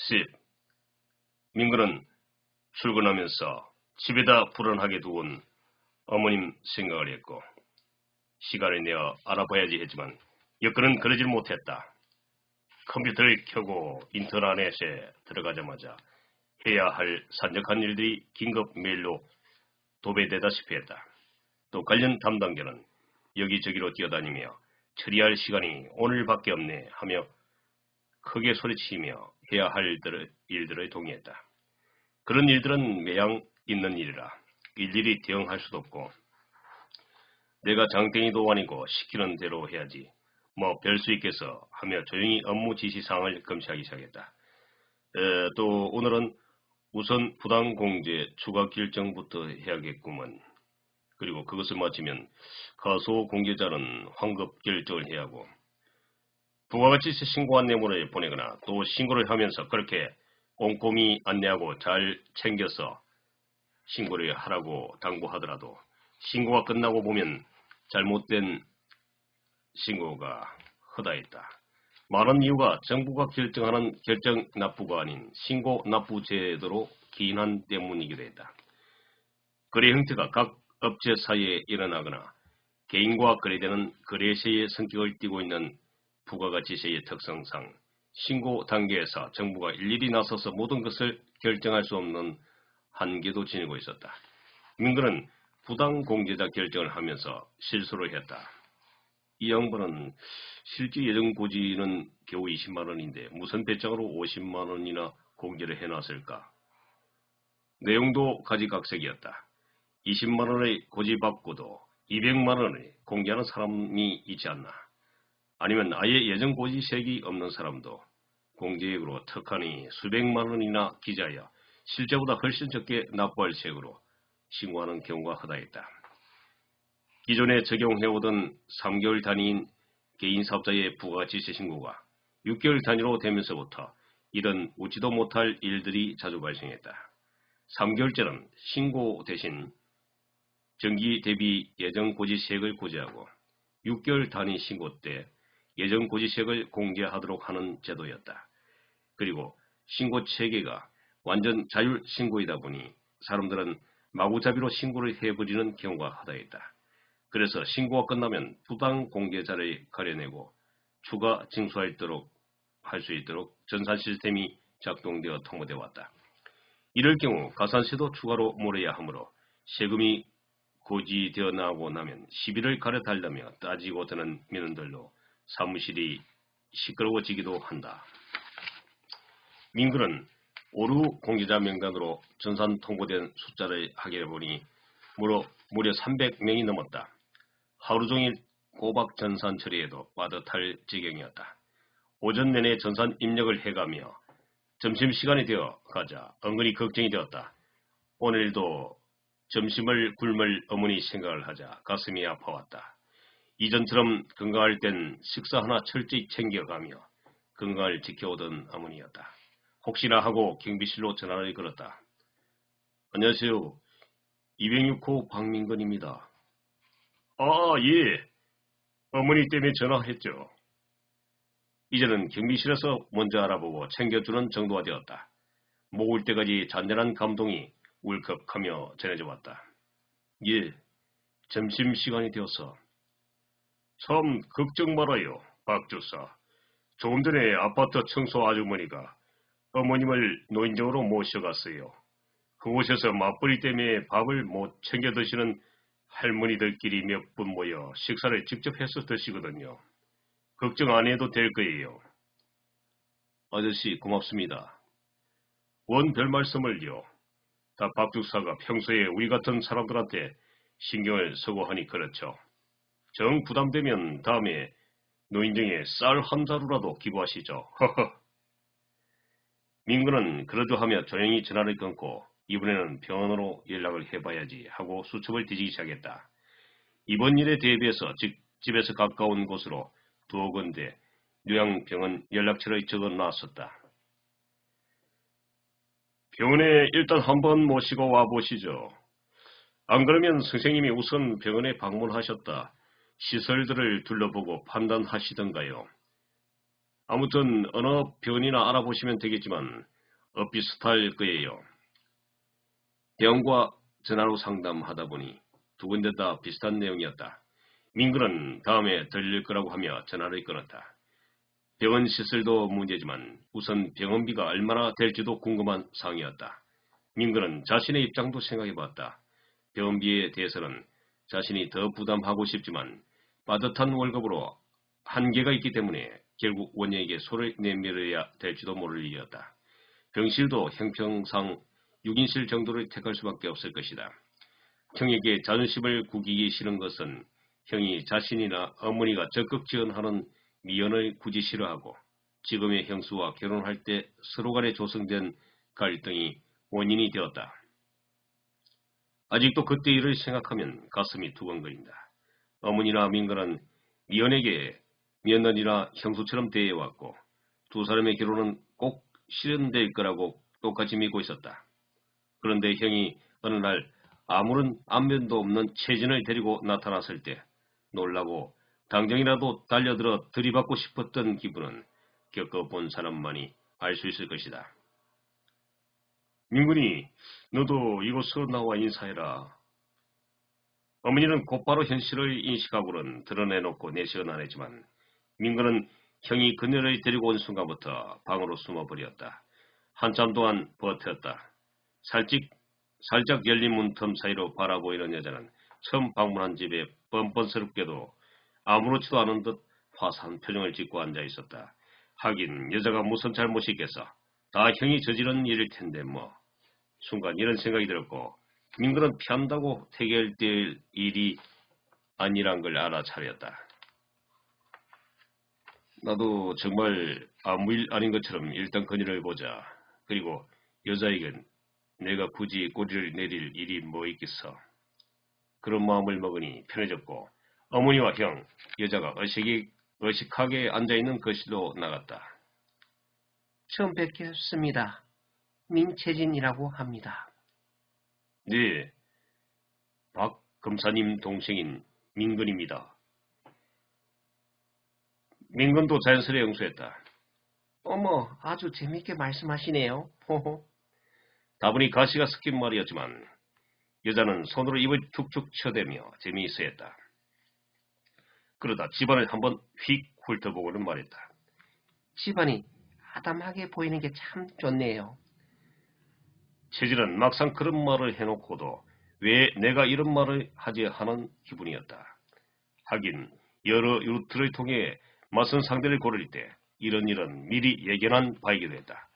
10. 민근은 출근하면서 집에다 불안하게 두곤 어머님 생각을 했고 시간을 내어 알아봐야지 했지만 여건은 그러질 못했다. 컴퓨터를 켜고 인터넷에 들어가자마자 해야 할 산적한 일들이 긴급 메일로 도배되다시피 했다. 또 관련 담당자는 여기저기로 뛰어다니며 처리할 시간이 오늘밖에 없네 하며 크게 소리치며 해야 할 일들을 동의했다. 그런 일들은 매양 있는 일이라 일일이 대응할 수도 없고 내가 장땡이도 아니고 시키는 대로 해야지 뭐 별 수 있겠어 하며 조용히 업무 지시사항을 검시하기 시작했다. 또 오늘은 우선 부당공제 추가 결정부터 해야겠구먼. 그리고 그것을 마치면 가소 공제자는 환급 결정을 해야 하고 부가가치 신고 안내문을 보내거나 또 신고를 하면서 그렇게 꼼꼼히 안내하고 잘 챙겨서 신고를 하라고 당부하더라도 신고가 끝나고 보면 잘못된 신고가 허다했다. 말한 이유가 정부가 결정하는 결정 납부가 아닌 신고 납부 제도로 기인한 때문이기도 했다. 거래 형태가 각 업체 사이에 일어나거나 개인과 거래되는 거래세의 성격을 띠고 있는 부가가치세의 특성상 신고 단계에서 정부가 일일이 나서서 모든 것을 결정할 수 없는 한계도 지니고 있었다. 민근은 부당공제자 결정을 하면서 실수를 했다. 이 양반은 실제 예정 고지는 겨우 20만 원인데 무슨 배짱으로 50만 원이나 공제를 해놨을까? 내용도 가지각색이었다. 20만 원의 고지 받고도 200만 원을 공제하는 사람이 있지 않나? 아니면 아예 예정 고지색이 없는 사람도 공제액으로 턱하니 수백만 원이나 기자여 실제보다 훨씬 적게 납부할 색으로 신고하는 경우가 허다했다. 기존에 적용해오던 3개월 단위인 개인사업자의 부가가치세 신고가 6개월 단위로 되면서부터 이런 웃지도 못할 일들이 자주 발생했다. 3개월째는 신고 대신 정기 대비 예정 고지세액을 고지하고 6개월 단위 신고 때 예정 고지세액을 공제하도록 하는 제도였다. 그리고 신고 체계가 완전 자율 신고이다 보니 사람들은 마구잡이로 신고를 해버리는 경우가 허다했다. 그래서 신고가 끝나면 부당 공제자를 가려내고 추가 징수할 수 있도록 전산 시스템이 작동되어 통보되어 왔다. 이럴 경우 가산세도 추가로 물어야 하므로 세금이 고지되어 나오고 나면 시비를 가려달라며 따지고 드는 민원들로 사무실이 시끄러워지기도 한다. 민근은 오류 공제자 명단으로 전산 통보된 숫자를 확인해 보니 무려 300명이 넘었다. 하루 종일 꼬박 전산 처리에도 빠듯할 지경이었다. 오전 내내 전산 입력을 해가며 점심시간이 되어 가자 은근히 걱정이 되었다. 오늘도 점심을 굶을 어머니 생각을 하자 가슴이 아파왔다. 이전처럼 건강할 땐 식사 하나 철저히 챙겨가며 건강을 지켜오던 어머니였다. 혹시나 하고 경비실로 전화를 걸었다. 안녕하세요. 206호 박민근입니다. 아, 예. 어머니 때문에 전화했죠. 이제는 경비실에서 먼저 알아보고 챙겨주는 정도가 되었다. 모을 때까지 잔잔한 감동이 울컥하며 전해져 왔다. 예, 점심시간이 되어서. 참 걱정 말아요, 박 주사. 조금 전에 아파트 청소 아주머니가 어머님을 노인정으로 모셔갔어요. 그곳에서 맞벌이 때문에 밥을 못 챙겨 드시는 할머니들끼리 몇 분 모여 식사를 직접 해서 드시거든요. 걱정 안 해도 될 거예요. 아저씨 고맙습니다. 원 별 말씀을요. 다 박주사가 평소에 우리 같은 사람들한테 신경을 쓰고 하니 그렇죠. 정 부담되면 다음에 노인정에 쌀 한 자루라도 기부하시죠. 허허. 민근은 그러저하며 조용히 전화를 끊고 이번에는 병원으로 연락을 해봐야지 하고 수첩을 뒤지기 시작했다. 이번 일에 대비해서 집에서 가까운 곳으로 두어 군데 요양병원 연락처를 적어놨었다. 병원에 일단 한번 모시고 와보시죠. 안 그러면 선생님이 우선 병원에 방문하셨다 시설들을 둘러보고 판단하시던가요. 아무튼 어느 병원이나 알아보시면 되겠지만 비슷할 거예요. 대원과 전화로 상담하다 보니 두 군데 다 비슷한 내용이었다. 민근은 다음에 들릴 거라고 하며 전화를 끊었다. 병원 시설도 문제지만 우선 병원비가 얼마나 될지도 궁금한 상황이었다. 민근은 자신의 입장도 생각해봤다. 병원비에 대해서는 자신이 더 부담하고 싶지만 빠듯한 월급으로 한계가 있기 때문에 결국 원영에게 손을 내밀어야 될지도 모를 일이었다. 병실도 형평상 6인실 정도를 택할 수밖에 없을 것이다. 형에게 자존심을 구기기 싫은 것은 형이 자신이나 어머니가 적극 지원하는 미연을 굳이 싫어하고 지금의 형수와 결혼할 때 서로 간에 조성된 갈등이 원인이 되었다. 아직도 그때 일을 생각하면 가슴이 두근거린다. 어머니나 민근은 미연에게 며느리나 형수처럼 대해왔고 두 사람의 결혼은 꼭 실현될 거라고 똑같이 믿고 있었다. 그런데 형이 어느 날 아무런 안면도 없는 채진을 데리고 나타났을 때 놀라고 당장이라도 달려들어 들이받고 싶었던 기분은 겪어본 사람만이 알 수 있을 것이다. 민근이 너도 이곳으로 나와 인사해라. 어머니는 곧바로 현실을 인식하고는 드러내놓고 내식은 안 했지만 민근은 형이 그녀를 데리고 온 순간부터 방으로 숨어버렸다. 한참 동안 버텼다. 살짝 열린 문틈 사이로 바라보이는 여자는 처음 방문한 집에 뻔뻔스럽게도 아무렇지도 않은 듯 화사한 표정을 짓고 앉아 있었다. 하긴 여자가 무슨 잘못이 있겠어. 다 형이 저지른 일일 텐데 뭐. 순간 이런 생각이 들었고 민근은 피한다고 해결될 일이 아니란 걸 알아차렸다. 나도 정말 아무 일 아닌 것처럼 일단 그녀를 보자. 그리고 여자에겐 내가 굳이 꼬리를 내릴 일이 뭐 있겠어. 그런 마음을 먹으니 편해졌고 어머니와 형, 여자가 어식하게 앉아있는 거실로 나갔다. 처음 뵙겠습니다. 민채진이라고 합니다. 네, 박 검사님 동생인 민근입니다. 민근도 자연스레 응수했다. 어머, 아주 재밌게 말씀하시네요. 호호. 다분히 가시가 섞인 말이었지만 여자는 손으로 입을 툭툭 쳐대며 재미있어했다. 그러다 집안을 한번 휙 훑어보고는 말했다. 집안이 아담하게 보이는 게 참 좋네요. 채진은 막상 그런 말을 해놓고도 왜 내가 이런 말을 하지 하는 기분이었다. 하긴 여러 루트를 통해 맞선 상대를 고를 때 이런 일은 미리 예견한 바이기도 했다.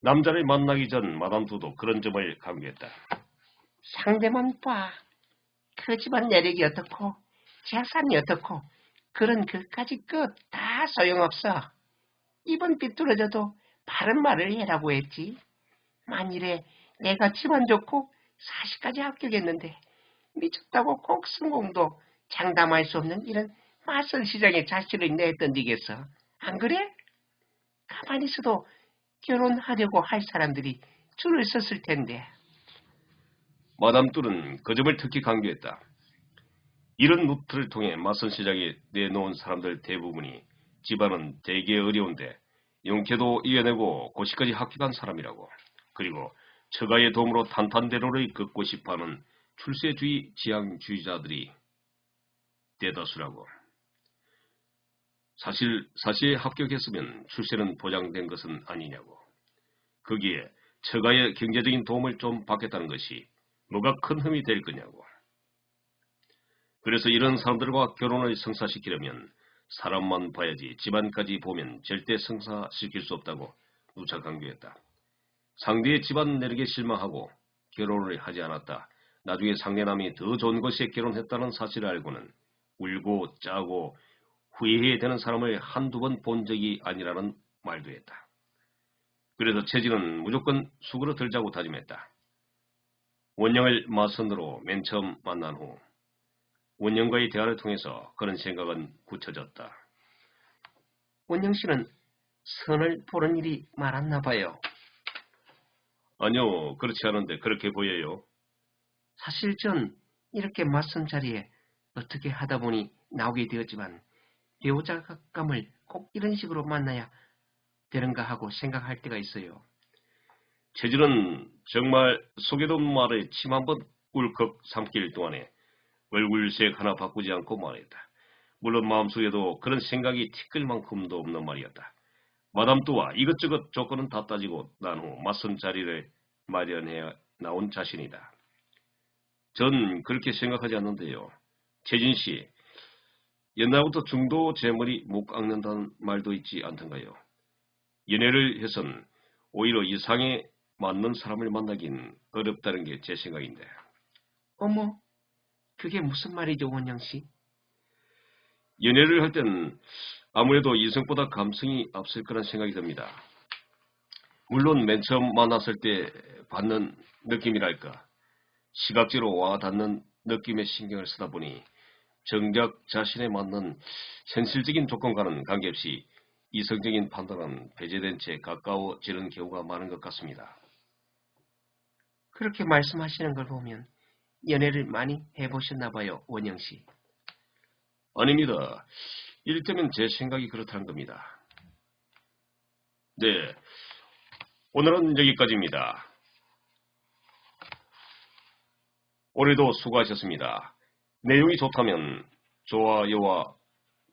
남자를 만나기 전 마담두도 그런 점을 강조했다. 상대만 봐. 그 집안 내력이 어떻고 재산이 어떻고 그런 그까지 끝 다 소용없어. 입은 삐뚤어져도 바른 말을 해라고 했지. 만일에 내가 집안 좋고 사시까지 합격했는데 미쳤다고 꼭 성공도 장담할 수 없는 이런 맞선 시장에 자신을 내던지겠어. 안 그래? 가만히 있어도 결혼하려고 할 사람들이 줄을 섰을 텐데. 마담 뚜는 그 점을 특히 강조했다. 이런 루트를 통해 맞선 시장에 내놓은 사람들 대부분이 집안은 되게 어려운데 용케도 이겨내고 고시까지 합격한 사람이라고. 그리고 처가의 도움으로 탄탄대로를 걷고 싶어하는 출세주의 지향주의자들이 대다수라고. 사시에 합격했으면 출세는 보장된 것은 아니냐고. 거기에 처가의 경제적인 도움을 좀 받겠다는 것이 뭐가 큰 흠이 될 거냐고. 그래서 이런 사람들과 결혼을 성사시키려면 사람만 봐야지 집안까지 보면 절대 성사시킬 수 없다고 누차 강조했다. 상대의 집안 내력에 실망하고 결혼을 하지 않았다. 나중에 상대남이 더 좋은 곳에 결혼했다는 사실을 알고는 울고 짜고 후회해야 되는 사람을 한두 번 본 적이 아니라는 말도 했다. 그래서 채진은 무조건 수그러들자고 다짐했다. 원영을 맞선으로 맨 처음 만난 후 원영과의 대화를 통해서 그런 생각은 굳혀졌다. 원영 씨는 선을 보는 일이 많았나 봐요. 아니요, 그렇지 않은데 그렇게 보여요. 사실 전 이렇게 맞선 자리에 어떻게 하다 보니 나오게 되었지만 배우자감을 꼭 이런 식으로 만나야 되는가 하고 생각할 때가 있어요. 체질은 정말 속에돈 말에 침 한 번 울컥 삼킬 동안에 얼굴색 하나 바꾸지 않고 말했다. 물론 마음속에도 그런 생각이 티끌 만큼도 없는 말이었다. 마담 뚜와 이것저것 조건은 다 따지고 난 후 맞선 자리를 마련해 나온 자신이다. 전 그렇게 생각하지 않는데요. 최진 씨, 옛날부터 중도 제 머리 못 깎는다는 말도 있지 않던가요? 연애를 해선 오히려 이상에 맞는 사람을 만나긴 어렵다는 게 제 생각인데. 어머, 그게 무슨 말이죠, 원영 씨? 연애를 할 땐 아무래도 이성보다 감성이 앞설 거란 생각이 듭니다. 물론 맨 처음 만났을 때 받는 느낌이랄까, 시각지로 와닿는 느낌에 신경을 쓰다 보니 정작 자신에 맞는 현실적인 조건과는 관계없이 이성적인 판단은 배제된 채 가까워지는 경우가 많은 것 같습니다. 그렇게 말씀하시는 걸 보면 연애를 많이 해보셨나 봐요, 원영 씨. 아닙니다. 이를테면 제 생각이 그렇다는 겁니다. 네, 오늘은 여기까지입니다. 올해도 수고하셨습니다. 내용이 좋다면 좋아요와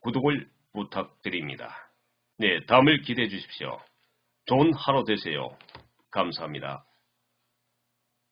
구독을 부탁드립니다. 네, 다음을 기대해 주십시오. 좋은 하루 되세요. 감사합니다.